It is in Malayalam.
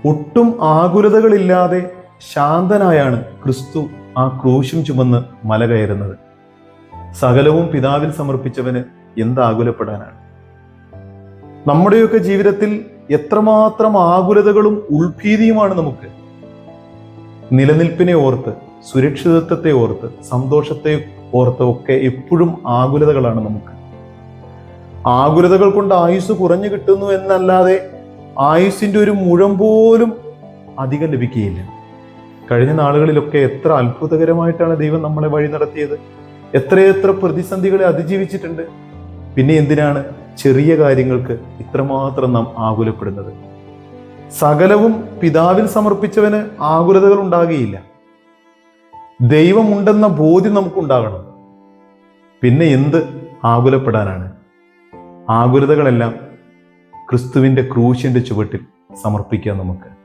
ഒട്ടും ആകുലതകളില്ലാതെ ശാന്തനായാണ് ക്രിസ്തു ആ ക്രൂശും ചുമന്ന് മല കയറുന്നത്. സകലവും പിതാവിൽ സമർപ്പിച്ചവന് എന്താകുലപ്പെടാനാണ്? നമ്മുടെയൊക്കെ ജീവിതത്തിൽ എത്രമാത്രം ആകുലതകളും ഉൾഭീതിയുമാണ് നമുക്ക്. നിലനിൽപ്പിനെ ഓർത്ത്, സുരക്ഷിതത്വത്തെ ഓർത്ത്, സന്തോഷത്തെ ഓർത്ത് ഒക്കെ എപ്പോഴും ആകുലതകളാണ് നമുക്ക്. ആകുലതകൾ കൊണ്ട് ആയുസ് കുറഞ്ഞു കിട്ടുന്നു എന്നല്ലാതെ ആയുസിന്റെ ഒരു മുഴം പോലും അധികം ലഭിക്കുകയില്ല. കഴിഞ്ഞ നാളുകളിലൊക്കെ എത്ര അത്ഭുതകരമായിട്ടാണ് ദൈവം നമ്മളെ വഴി നടത്തിയത്. എത്രയെത്ര പ്രതിസന്ധികളെ അതിജീവിച്ചിട്ടുണ്ട്. പിന്നെ എന്തിനാണ് ചെറിയ കാര്യങ്ങൾക്ക് ഇത്രമാത്രം നാം ആകുലപ്പെടുന്നത്? സകലവും പിതാവിൽ സമർപ്പിച്ചവന് ആകുലതകൾ ഉണ്ടാകുകയില്ല. ദൈവമുണ്ടെന്ന ബോധ്യം നമുക്കുണ്ടാകണം. പിന്നെ എന്ത് ആകുലപ്പെടാനാണ്? ആകുലതകളെല്ലാം ക്രിസ്തുവിന്റെ ക്രൂശിന്റെ ചുവട്ടിൽ സമർപ്പിക്കാം നമുക്ക്.